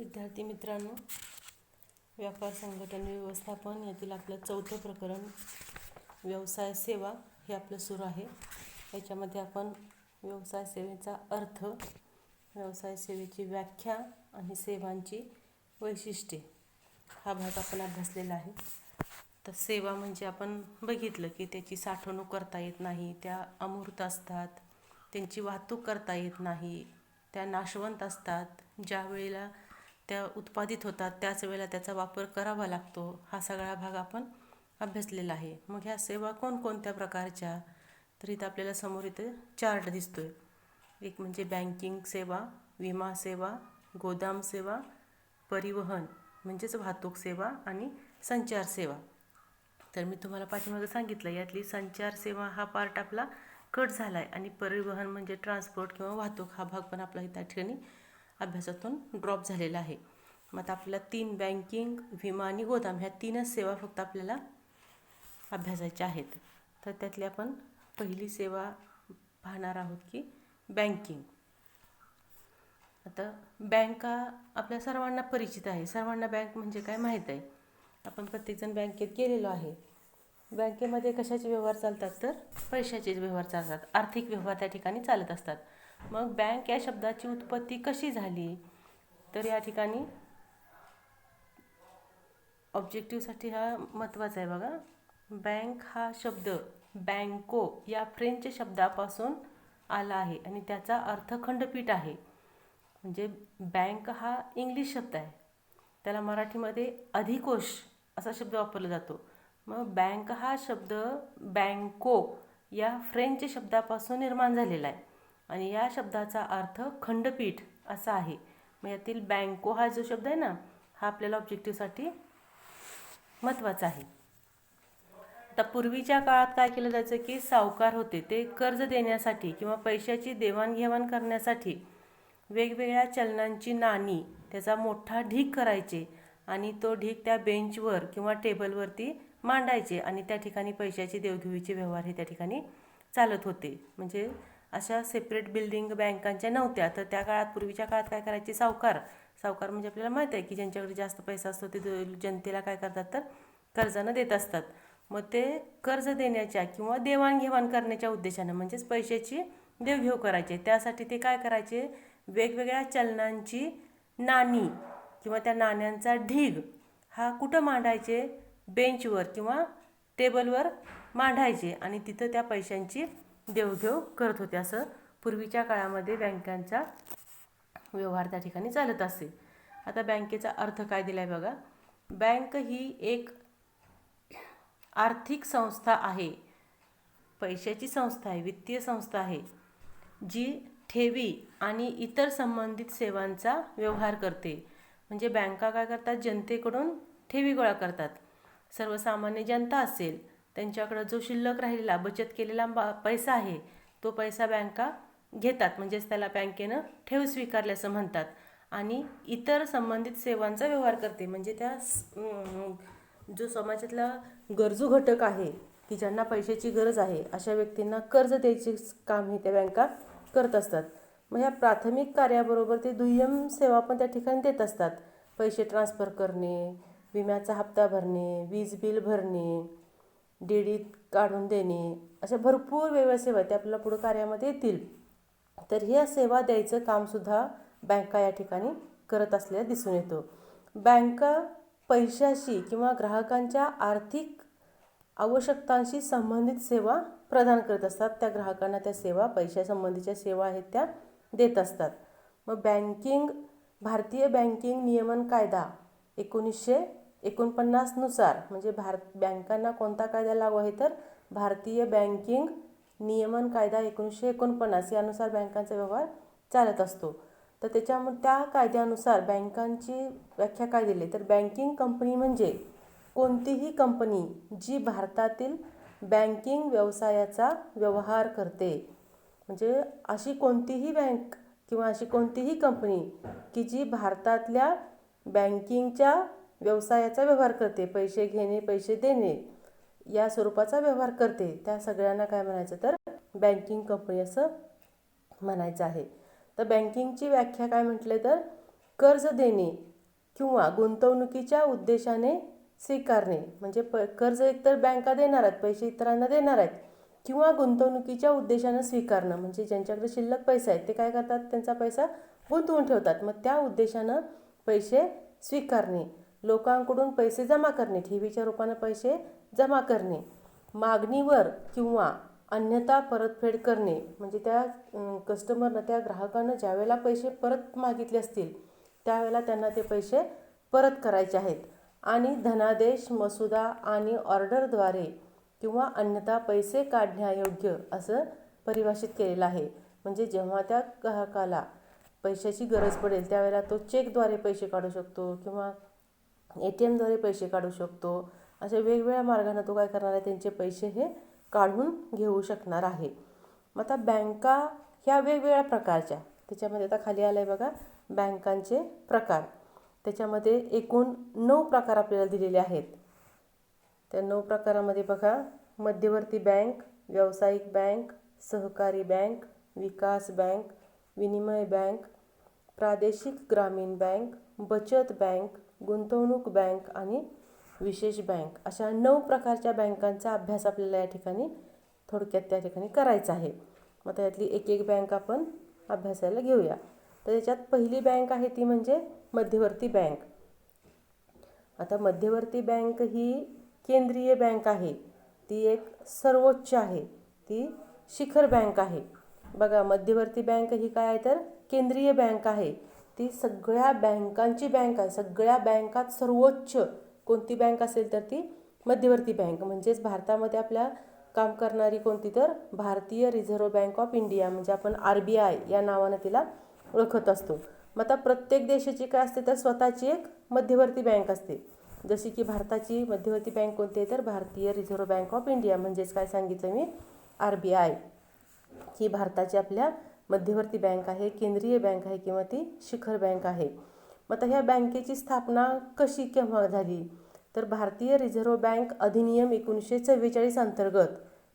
विद्यार्थी मित्रांनो, व्यापार संघटन व्यवस्थापन यातील आपलं चौथं प्रकरण व्यवसाय सेवा हे आपलं सुरू आहे. याच्यामध्ये आपण व्यवसाय सेवेचा अर्थ, व्यवसाय सेवेची व्याख्या आणि सेवांची वैशिष्ट्ये हा भाग आपण अभ्यासलेला आहे. तर सेवा म्हणजे आपण बघितलं की त्याची साठवणूक करता येत नाही, त्या अमूर्त असतात, त्यांची वाहतूक करता येत नाही, त्या नाशवंत असतात, ज्या वेळेला त्या उत्पादित होतात त्याच वेळेला त्याचा वापर करावा लागतो. हा सगळा भाग आपण अभ्यासलेला आहे. मग ह्या सेवा कोणकोणत्या प्रकारच्या, तर इथं आपल्याला समोर इथं चार्ट दिसतोय. एक म्हणजे बँकिंग सेवा, विमा सेवा, गोदाम सेवा, परिवहन म्हणजेच वाहतूक सेवा आणि संचार सेवा. तर मी तुम्हाला पाठीमागे सांगितलं यातली संचार सेवा हा पार्ट आपला कट झाला आहे आणि परिवहन म्हणजे ट्रान्सपोर्ट किंवा वाहतूक हा भाग पण आपला त्या ठिकाणी अभ्यासातून ड्रॉप झालेला आहे. मग आता आपल्याला 3 बँकिंग, विमा आणि गोदाम ह्या 3च सेवा फक्त आपल्याला अभ्यासायच्या आहेत. तर त्यातली आपण पहिली सेवा पाहणार आहोत की बँकिंग. आता बँका आपल्या सर्वांना परिचित आहे. सर्वांना बँक म्हणजे काय माहीत आहे. आपण प्रत्येकजण बँकेत गेलेलो आहे. बँकेमध्ये कशाचे व्यवहार चालतात, तर पैशाचे व्यवहार चालतात, आर्थिक व्यवहार त्या ठिकाणी चालत असतात. मग बँक या शब्दाची उत्पत्ती कशी झाली, तर या ठिकाणी ऑब्जेक्टिव्हसाठी हा महत्त्वाचा आहे बघा. बँक हा शब्द बँको या फ्रेंच शब्दापासून आला आहे आणि त्याचा अर्थ खंडपीठ आहे. म्हणजे बँक हा इंग्लिश शब्द आहे, त्याला मराठीमध्ये अधिकोष असा शब्द वापरला जातो. मग बँक हा शब्द बँको या फ्रेंच शब्दापासून निर्माण झालेला आहे आणि या शब्दाचा अर्थ खंडपीठ असा आहे. मग यातील बँको हा जो शब्द आहे ना, हा आपल्याला ऑब्जेक्टिव्हसाठी महत्त्वाचा आहे. आता पूर्वीच्या काळात काय केलं जायचं की सावकार होते ते कर्ज देण्यासाठी किंवा पैशाची देवाणघेवाण करण्यासाठी वेगवेगळ्या चलनांची नाणी त्याचा मोठा ढीग करायचे आणि तो ढीग त्या बेंचवर किंवा टेबलवरती मांडायचे आणि त्या ठिकाणी पैशाची देवघेवीचे व्यवहार हे त्या ठिकाणी चालत होते. म्हणजे अशा सेपरेट बिल्डिंग बँकांच्या नव्हत्या. तर त्या काळात, पूर्वीच्या काळात काय करायचे, सावकार म्हणजे आपल्याला माहीत आहे की ज्यांच्याकडे जास्त पैसा असतो ते जनतेला काय करतात, तर कर्जानं देत असतात. मग ते कर्ज देण्याच्या किंवा देवाणघेवाण करण्याच्या उद्देशानं म्हणजेच पैशाची देवघेव करायचे, त्यासाठी ते काय करायचे, वेगवेगळ्या चलनांची नाणी किंवा त्या नाण्यांचा ढीग हा कुठं मांडायचे, बेंचवर किंवा टेबलवर मांडायचे आणि तिथं त्या पैशांची देवघेव करत होते. असं पूर्वीच्या काळामध्ये बँकांचा व्यवहार त्या ठिकाणी चालत असे. आता बँकेचा अर्थ काय दिला आहे बघा. बँक ही एक आर्थिक संस्था आहे, पैशाची संस्था आहे, वित्तीय संस्था आहे, जी ठेवी आणि इतर संबंधित सेवांचा व्यवहार करते. म्हणजे बँका काय करतात, जनतेकडून ठेवी गोळा करतात. सर्वसामान्य जनता असेल त्यांच्याकडं जो शिल्लक राहिलेला बचत केलेला पैसा आहे तो पैसा बँका घेतात, म्हणजेच त्याला बँकेनं ठेव स्वीकारले असं म्हणतात. आणि इतर संबंधित सेवांचा व्यवहार करते, म्हणजे त्या जो समाजातला गरजू घटक आहे की ज्यांना पैशाची गरज आहे अशा व्यक्तींना कर्ज द्यायचे काम हे त्या बँका करत असतात. मग ह्या प्राथमिक कार्याबरोबर ते दुय्यम सेवा पण त्या ठिकाणी देत असतात. पैसे ट्रान्सफर करणे, विम्याचा हप्ता भरणे, वीज बिल भरणे, डी.डी काढून देणे, अशा भरपूर वेगवेगळ्या सेवा त्या आपल्याला पुढं कार्यामध्ये येतील. तर ह्या सेवा द्यायचं कामसुद्धा बँका या ठिकाणी करत असलेल्या दिसून येतो. बँका पैशाशी किंवा ग्राहकांच्या आर्थिक आवश्यकतांशी संबंधित सेवा प्रदान करत असतात. त्या ग्राहकांना त्या सेवा, पैशासंबंधीच्या सेवा आहेत त्या देत असतात. मग बँकिंग, भारतीय बँकिंग नियमन कायदा 1949 नुसार, म्हणजे बँकांना कोणता कायदा लागू आहे, तर भारतीय बँकिंग नियमन कायदा 1949 यानुसार बँकांचा व्यवहार चालत असतो. तर त्या कायद्यानुसार बँकांची व्याख्या काय दिली, तर बँकिंग कंपनी म्हणजे कोणतीही कंपनी जी भारतातील बँकिंग व्यवसायाचा व्यवहार करते. म्हणजे अशी कोणतीही बँक किंवा अशी कोणतीही कंपनी की जी भारतातल्या बँकिंगच्या व्यवसायाचा व्यवहार करते, पैसे घेणे पैसे देणे या स्वरूपाचा व्यवहार करते, त्या सगळ्यांना काय म्हणायचं, तर बँकिंग कंपनी असं म्हणायचं आहे. तर बँकिंगची व्याख्या काय म्हटले, तर कर्ज देणे किंवा गुंतवणुकीच्या उद्देशाने स्वीकारणे, म्हणजे कर्ज एकतर बँका देणार आहेत, पैसे इतरांना देणार आहेत, किंवा गुंतवणुकीच्या उद्देशानं स्वीकारणं, म्हणजे ज्यांच्याकडे शिल्लक पैसे आहेत ते काय करतात, त्यांचा पैसा गुंतवून ठेवतात, मग त्या उद्देशानं पैसे स्वीकारणे, लोकांकडून पैसे जमा करणे, ठेवीच्या रूपानं पैसे जमा करणे, मागणीवर किंवा अन्यथा परतफेड करणे, म्हणजे त्या कस्टमरनं, त्या ग्राहकानं ज्यावेळेला पैसे परत मागितले असतील त्यावेळेला त्यांना ते पैसे परत करायचे आहेत, आणि धनादेश, मसुदा आणि ऑर्डरद्वारे किंवा अन्यथा पैसे काढण्यायोग्य असं परिभाषित केलेलं आहे. म्हणजे जेव्हा त्या ग्राहकाला पैशाची गरज पडेल त्यावेळेला तो चेकद्वारे पैसे काढू शकतो किंवा ATMद्वारे पैसे काढू शकतो, अशा वेगवेगळ्या मार्गाने तो काय करणार आहे, त्यांचे पैसे हे काढून घेऊ शकणार आहे. मग आता बँका ह्या वेगवेगळ्या प्रकारच्या, त्याच्यामध्ये आता खाली आलं आहे बघा बँकांचे प्रकार, त्याच्यामध्ये एकूण 9 प्रकार आपल्याला दिलेले आहेत. त्या 9 प्रकारामध्ये बघा, मध्यवर्ती बँक, व्यावसायिक बँक, सहकारी बँक, विकास बँक, विनिमय बँक, प्रादेशिक ग्रामीण बँक, बचत बँक, गुंतवणूक बँक आणि विशेष बँक, अशा 9 प्रकारच्या बँकांचा अभ्यास आपल्याला या ठिकाणी थोडक्यात त्या ठिकाणी करायचा आहे. मग त्यातली एक एक बँक आपण अभ्यासाला घेऊया. तर त्याच्यात पहिली बँक आहे ती म्हणजे मध्यवर्ती बँक. आता मध्यवर्ती बँक ही केंद्रीय बँक आहे, ती एक सर्वोच्च आहे, ती शिखर बँक आहे. बघा, मध्यवर्ती बँक ही काय आहे तर केंद्रीय बँक आहे, ती सगळ्या बँकांची बँक आहे. सगळ्या बँकात सर्वोच्च कोणती बँक असेल तर ती मध्यवर्ती बँक. म्हणजेच भारतामध्ये आपल्या काम करणारी कोणती तर भारतीय रिझर्व्ह बँक ऑफ इंडिया, म्हणजे आपण RBI या नावानं तिला ओळखत असतो. मग आता प्रत्येक देशाची काय असते तर स्वतःची एक मध्यवर्ती बँक असते. जशी की भारताची मध्यवर्ती बँक कोणती आहे तर भारतीय रिझर्व्ह बँक ऑफ इंडिया, म्हणजेच काय सांगितलं मी, RBI ही भारताची आपल्या मध्यवर्ती बँक आहे, केंद्रीय बँक आहे किंवा ती शिखर बँक आहे. मग आता ह्या बँकेची स्थापना कशी केव्हा झाली तर भारतीय रिझर्व्ह बँक अधिनियम 1944 अंतर्गत,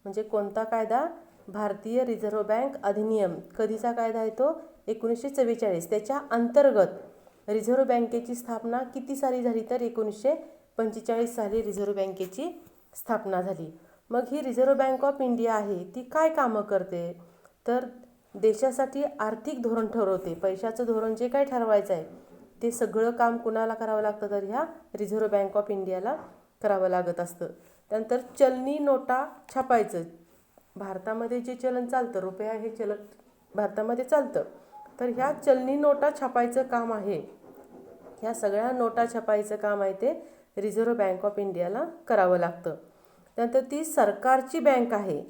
म्हणजे कोणता कायदा, भारतीय रिझर्व्ह बँक अधिनियम, कधीचा कायदा आहे तो 1944, त्याच्या अंतर्गत रिझर्व्ह बँकेची स्थापना किती साली झाली तर 1945 साली रिझर्व्ह बँकेची स्थापना झाली. मग ही रिझर्व्ह बँक ऑफ इंडिया आहे ती काय कामं करते तर देशासाठी आर्थिक धोरण ठरवते. पैशाचं धोरण जे काय ठरवायचं आहे ते सगळं काम कुणाला करावं लागतं तर ह्या रिझर्व्ह बँक ऑफ इंडियाला करावं लागत असतं. त्यानंतर चलनी नोटा छापायचं, भारतामध्ये जे चलन चालतं, रुपया हे चलन भारतामध्ये चालतं, तर ह्या चलनी नोटा छापायचं काम आहे, ह्या सगळ्या नोटा छापायचं काम आहे ते रिझर्व्ह बँक ऑफ इंडियाला करावं लागतं. त्यानंतर ती सरकारची बँक आहे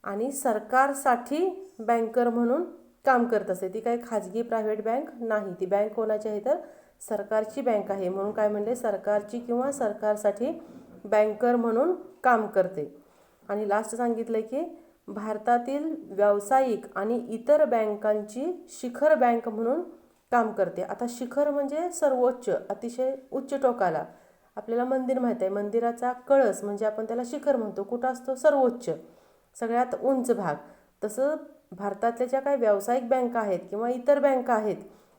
आणि सरकारसाठी बँकर म्हणून काम करत असते. ती काही खाजगी प्रायव्हेट बँक नाही, ती बँक कोणाची आहे तर सरकारची बँक आहे. म्हणून काय म्हणले, सरकारची किंवा सरकारसाठी बँकर म्हणून काम करते. आणि लास्ट सांगितलं की भारतातील व्यावसायिक आणि इतर बँकांची शिखर बँक म्हणून काम करते. आता शिखर म्हणजे सर्वोच्च, अतिशय उच्च टोकाला. आपल्याला मंदिर माहीत आहे, मंदिराचा कळस म्हणजे आपण त्याला शिखर म्हणतो, कुठं असतो, सर्वोच्च, सगळ्यात उंच भाग. तसं भारतातल्या ज्या काही व्यावसायिक बँका आहेत किंवा इतर बँका आहेत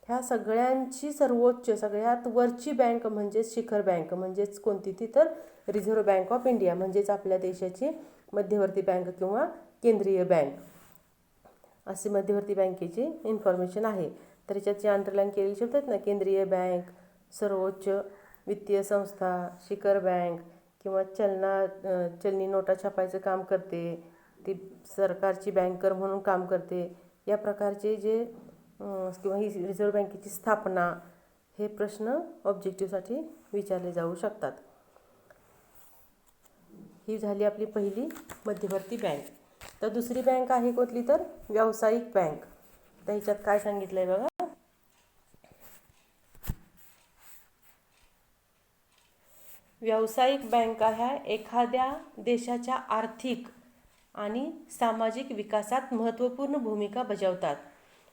ह्या सगळ्यांची सर्वोच्च, सगळ्यात वरची बँक म्हणजेच शिखर बँक, म्हणजेच कोणती ती तर रिझर्व्ह बँक ऑफ इंडिया, म्हणजेच आपल्या देशाची मध्यवर्ती बँक किंवा केंद्रीय बँक, अशी मध्यवर्ती बँकेची इन्फॉर्मेशन आहे. तर याच्यात जे अंडरलाईन केलेली शब्द आहेत ना, केंद्रीय बँक, सर्वोच्च वित्तीय संस्था, शिखर बँक किंवा चलनी नोटा छापायचं काम करते, ती सरकारची बँकर म्हणून काम करते, या प्रकारचे जे किंवा ही रिझर्व्ह बँकेची स्थापना, हे प्रश्न ऑब्जेक्टिव्हसाठी विचारले जाऊ शकतात. ही झाली आपली पहिली मध्यवर्ती बँक. तर दुसरी बँक आहे कुठली तर व्यावसायिक बँक. तर ह्याच्यात काय सांगितलं आहे बघा, व्यावसायिक बँका ह्या एखाद्या देशाच्या आर्थिक आणि सामाजिक विकासात महत्त्वपूर्ण भूमिका बजावतात.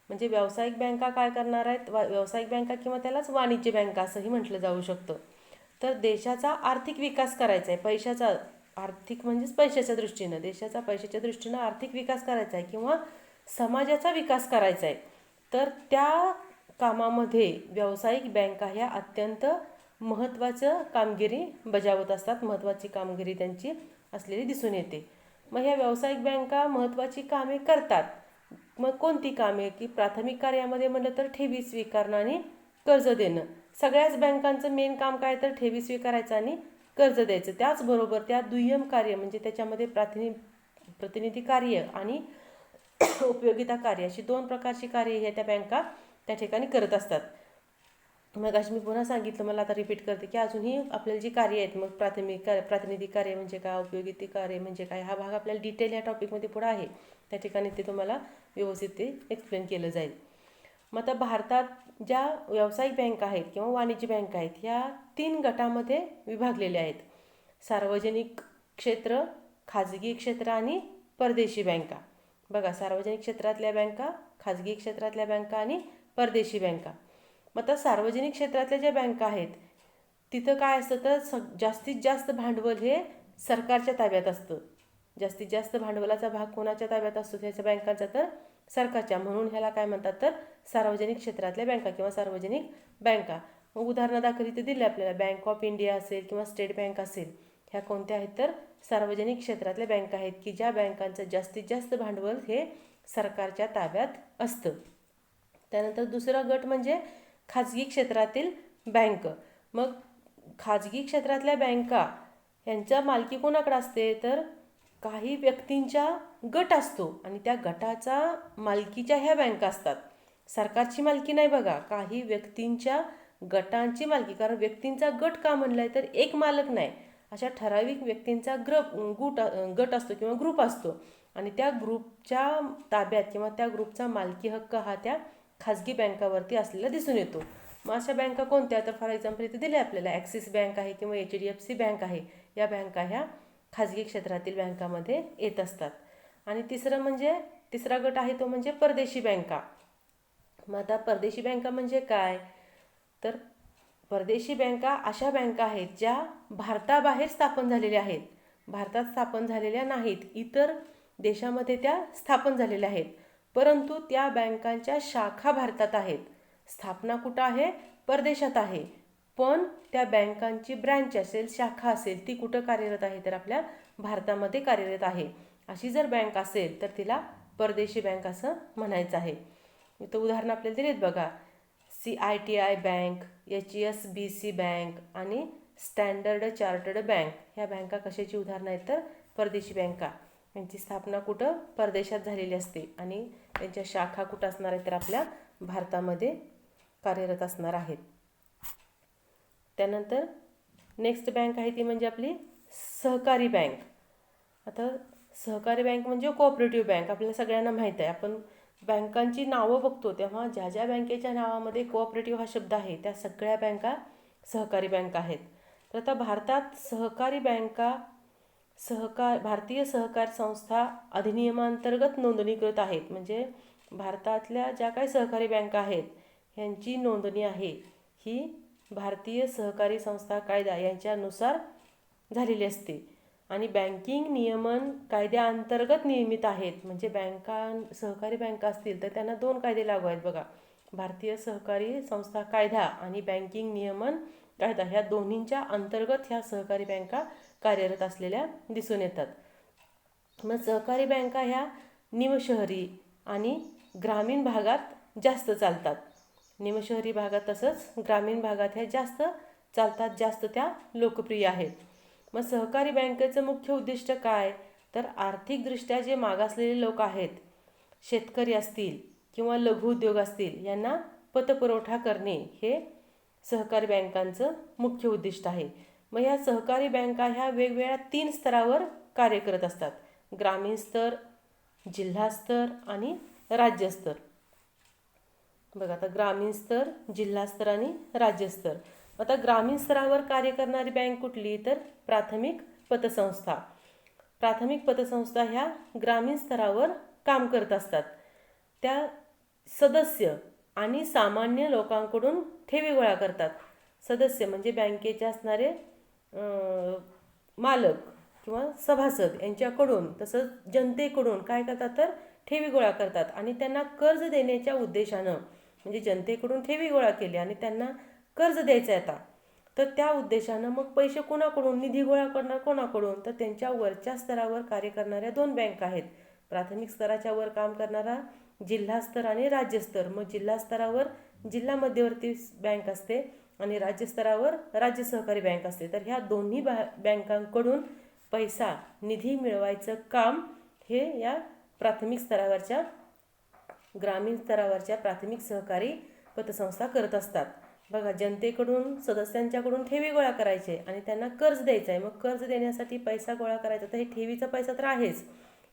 म्हणजे व्यावसायिक बँका काय करणार आहेत, व्यावसायिक बँका किंवा त्यालाच वाणिज्य बँका असंही म्हटलं जाऊ शकतं. तर देशाचा आर्थिक विकास करायचा आहे, पैशाचा, आर्थिक म्हणजेच पैशाच्या दृष्टीनं, देशाचा पैशाच्या दृष्टीनं आर्थिक विकास करायचा आहे किंवा समाजाचा विकास करायचा आहे, तर त्या कामामध्ये व्यावसायिक बँका ह्या अत्यंत महत्त्वाचं कामगिरी बजावत असतात, महत्त्वाची कामगिरी त्यांची असलेली दिसून येते. मग ह्या व्यावसायिक बँका महत्त्वाची कामे करतात. मग कोणती कामे? की प्राथमिक कार्यामध्ये म्हटलं तर ठेवी स्वीकारणं आणि कर्ज देणं. सगळ्याच बँकांचं मेन काम काय तर ठेवी स्वीकारायचं आणि कर्ज द्यायचं. त्याचबरोबर त्या दुय्यम कार्य म्हणजे त्याच्यामध्ये प्रतिनिधी कार्य आणि उपयोगिता कार्य अशी 2 प्रकारची कार्य हे त्या बँका त्या ठिकाणी करत असतात. मग अशी मी पुन्हा सांगितलं, मला आता रिपीट करते की अजूनही आपल्याला जी कार्य आहेत, मग प्रातिनिधिक कार्य म्हणजे काय, उपयोगिता कार्य म्हणजे काय, हा भाग आपल्याला डिटेल या टॉपिकमध्ये पुढं आहे. त्या ठिकाणी ते तुम्हाला व्यवस्थित ते एक्सप्लेन केलं जाईल. मग आता भारतात ज्या व्यावसायिक बँका आहेत किंवा वाणिज्य बँका आहेत ह्या 3 गटामध्ये विभागलेल्या आहेत. सार्वजनिक क्षेत्र, खाजगी क्षेत्र आणि परदेशी बँका. बघा, सार्वजनिक क्षेत्रातल्या बँका, खाजगी क्षेत्रातल्या बँका आणि परदेशी बँका. मग आता सार्वजनिक क्षेत्रातल्या ज्या बँका आहेत तिथं काय असतं तर जास्तीत जास्त भांडवल हे सरकारच्या ताब्यात असतं. जास्तीत जास्त भांडवलाचा भाग कोणाच्या ताब्यात असतो त्याच्या बँकांचा तर सरकारच्या. म्हणून ह्याला काय म्हणतात तर सार्वजनिक क्षेत्रातल्या बँका किंवा सार्वजनिक बँका. मग उदाहरणादाखल इथे दिले आपल्याला बँक ऑफ इंडिया असेल किंवा स्टेट बँक असेल, ह्या कोणत्या आहेत तर सार्वजनिक क्षेत्रातल्या बँका आहेत की ज्या बँकांचं जास्तीत जास्त भांडवल हे सरकारच्या ताब्यात असतं. त्यानंतर दुसरा गट म्हणजे खाजगी क्षेत्रातील बँक. मग खाजगी क्षेत्रातल्या बँका यांच्या मालकी कोणाकडे असते तर काही व्यक्तींचा गट असतो आणि त्या गटाचा मालकीच्या ह्या बँका असतात. सरकारची मालकी नाही बघा, काही व्यक्तींच्या गटांची मालकी. कारण व्यक्तींचा गट का म्हणलाय तर एक मालक नाही, अशा ठराविक व्यक्तींचा गट असतो किंवा ग्रुप असतो आणि त्या ग्रुपच्या ताब्यात किंवा त्या ग्रुपचा मालकी हक्क हा त्या खाजगी बँकावरती असलेला दिसून येतो. मग अशा बँका कोणत्या तर फॉर एक्झाम्पल इथे दिले आपल्याला ॲक्सिस बँक आहे किंवा HDFC बँक आहे. या बँका ह्या खाजगी क्षेत्रातील बँकामध्ये येत असतात. आणि तिसरा गट आहे तो म्हणजे परदेशी बँका. मग आता परदेशी बँका म्हणजे काय तर परदेशी बँका अशा बँका आहेत ज्या भारताबाहेर स्थापन झालेल्या आहेत, भारतात स्थापन झालेल्या नाहीत, इतर देशामध्ये त्या स्थापन झालेल्या आहेत, परंतु त्या बँकांच्या शाखा भारतात आहेत. स्थापना कुठं आहे? परदेशात आहे, पण त्या बँकांची ब्रँच असेल, शाखा असेल, ती कुठं कार्यरत आहे तर आपल्या भारतामध्ये कार्यरत आहे. अशी जर बँक असेल तर तिला परदेशी बँक असं म्हणायचं आहे. इथं उदाहरण आपल्याला दिलेत बघा, CITI बँक, HSBC बँक आणि स्टँडर्ड चार्टर्ड बँक. ह्या बँका कशाची उदाहरणं आहेत तर परदेशी बँका. यांची स्थापना कुठं? परदेशात झालेली असते आणि त्यांच्या शाखा कुठं असणार आहेत तर आपल्या भारतामध्ये कार्यरत असणार आहेत. त्यानंतर नेक्स्ट बँक आहे ती म्हणजे आपली सहकारी बँक. आता सहकारी बँक म्हणजे कोऑपरेटिव्ह बँक. आपल्याला सगळ्यांना माहीत आहे, आपण बँकांची नावं बघतो तेव्हा ज्या ज्या बँकेच्या नावामध्ये कोऑपरेटिव्ह हा शब्द आहे त्या सगळ्या बँका सहकारी बँका आहेत. तर आता भारतात सहकारी बँका भारतीय सहकारी संस्था अधिनियमांतर्गत नोंदणीकृत आहेत. म्हणजे भारतातल्या ज्या काही सहकारी बँका आहेत ह्यांची नोंदणी आहे ही भारतीय सहकारी संस्था कायदा यांच्यानुसार झालेली असते आणि बँकिंग नियमन कायद्याअंतर्गत नियमित आहेत. म्हणजे सहकारी बँका असतील तर त्यांना 2 कायदे लागू आहेत बघा, भारतीय सहकारी संस्था कायदा आणि बँकिंग नियमन कायदा. ह्या दोन्हींच्या अंतर्गत ह्या सहकारी बँका कार्यरत असलेल्या दिसून येतात. मग सहकारी बँका ह्या निमशहरी आणि ग्रामीण भागात जास्त चालतात. निमशहरी भागात तसंच ग्रामीण भागात ह्या जास्त चालतात, जास्त त्या लोकप्रिय आहेत. मग सहकारी बँकेचं मुख्य उद्दिष्ट काय तर आर्थिकदृष्ट्या जे मागासलेले लोक आहेत, शेतकरी असतील किंवा लघु उद्योग असतील, यांना पतपुरवठा करणे हे सहकारी बँकांचं मुख्य उद्दिष्ट आहे. मग ह्या सहकारी बँका ह्या वेगवेगळ्या 3 स्तरावर कार्य करत असतात, ग्रामीण स्तर, जिल्हा स्तर आणि राज्यस्तर. बघा, आता ग्रामीण स्तर, जिल्हा स्तर आणि राज्यस्तर. आता ग्रामीण स्तरावर कार्य करणारी बँक कुठली तर प्राथमिक पतसंस्था. प्राथमिक पतसंस्था ह्या ग्रामीण स्तरावर काम करत असतात. त्या सदस्य आणि सामान्य लोकांकडून ठेवी गोळा करतात. सदस्य म्हणजे बँकेचे असणारे मालक किंवा सभासद यांच्याकडून, तसंच जनतेकडून काय करतात तर ठेवी गोळा करतात आणि त्यांना कर्ज देण्याच्या उद्देशानं म्हणजे जनतेकडून ठेवी गोळा केली आणि त्यांना कर्ज द्यायचं आहे आता. तर त्या उद्देशानं मग पैसे कोणाकडून, निधी गोळा करणार कोणाकडून, तर त्यांच्या वरच्या स्तरावर कार्य करणाऱ्या 2 बँका आहेत. प्राथमिक स्तराच्या वर काम करणारा जिल्हा स्तर आणि राज्य स्तर. मग जिल्हा स्तरावर जिल्हा मध्यवर्ती बँक असते आणि राज्य स्तरावर राज्य सहकारी बँक असते. तर ह्या दोन्ही बँकांकडून पैसा, निधी मिळवायचं काम हे या प्राथमिक स्तरावरच्या, ग्रामीण स्तरावरच्या प्राथमिक सहकारी पतसंस्था करत असतात. बघा, जनतेकडून, सदस्यांच्याकडून ठेवी गोळा करायचे आणि त्यांना कर्ज द्यायचं आहे. मग कर्ज देण्यासाठी पैसा गोळा करायचा, तर हे ठेवीचा पैसा तर आहेच.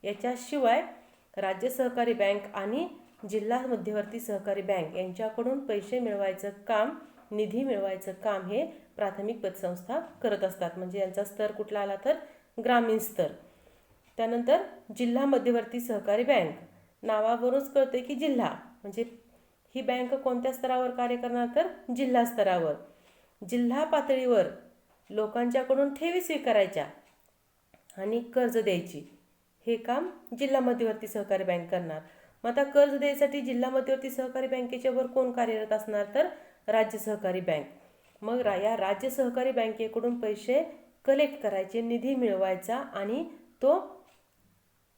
याच्याशिवाय राज्य सहकारी बँक आणि जिल्हा मध्यवर्ती सहकारी बँक यांच्याकडून पैसे मिळवायचं काम, निधी मिळवायचं काम हे प्राथमिक पतसंस्था करत असतात. म्हणजे यांचा स्तर कुठला आला तर ग्रामीण स्तर. त्यानंतर जिल्हा मध्यवर्ती सहकारी बँक, नावावरूनच कळते की जिल्हा, म्हणजे ही बँक कोणत्या स्तरावर कार्य करणार तर जिल्हा स्तरावर. जिल्हा पातळीवर लोकांच्याकडून ठेवी स्वीकारायच्या आणि कर्ज द्यायची, हे काम जिल्हा मध्यवर्ती सहकारी बँक करणार. मग आता कर्ज द्यायसाठी जिल्हा मध्यवर्ती सहकारी बँकेच्या वर कोण कार्यरत असणार तर राज्य सहकारी बँक. मग या राज्य सहकारी बँकेकडून पैसे कलेक्ट करायचे, निधी मिळवायचा आणि तो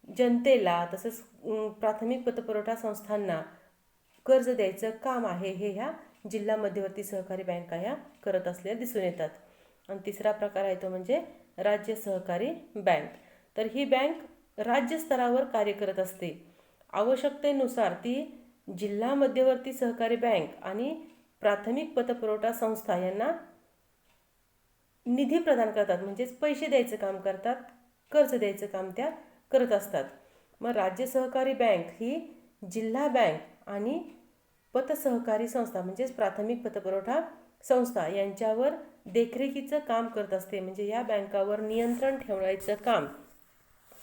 जनतेला तसंच प्राथमिक पतपुरवठा संस्थांना कर्ज द्यायचं काम आहे, हे ह्या जिल्हा मध्यवर्ती सहकारी बँका ह्या करत असलेल्या दिसून येतात. आणि तिसरा प्रकार आहे तो म्हणजे राज्य सहकारी बँक. तर ही बँक राज्य स्तरावर कार्य करत असते. आवश्यकतेनुसार ती जिल्हा मध्यवर्ती सहकारी बँक आणि प्राथमिक पतपुरवठा संस्था यांना निधी प्रदान करतात, म्हणजेच पैसे द्यायचं काम करतात, कर्ज द्यायचं काम त्या करत असतात. मग राज्य सहकारी बँक ही जिल्हा बँक आणि पतसहकारी संस्था म्हणजेच प्राथमिक पतपुरवठा संस्था यांच्यावर देखरेखीचं काम करत असते. म्हणजे या बँकावर नियंत्रण ठेवायचं काम,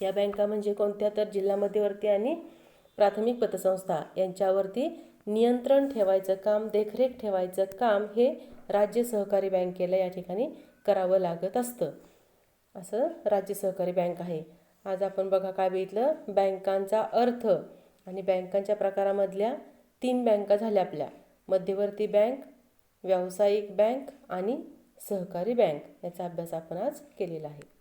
या बँका म्हणजे कोणत्या तर जिल्हा मध्यवर्ती आणि प्राथमिक पतसंस्था यांच्यावरती नियंत्रण ठेवायचं काम, देखरेख ठेवायचं काम हे राज्य सहकारी बँकेला या ठिकाणी करावं लागत असतं. असं राज्य सहकारी बँक आहे. आज आपण बघा काय बघितलं, बँकांचा अर्थ आणि बँकांच्या प्रकारामधल्या 3 बँका झाल्या आपल्या, मध्यवर्ती बँक, व्यावसायिक बँक आणि सहकारी बँक. याचा अभ्यास आपण आज केलेला आहे.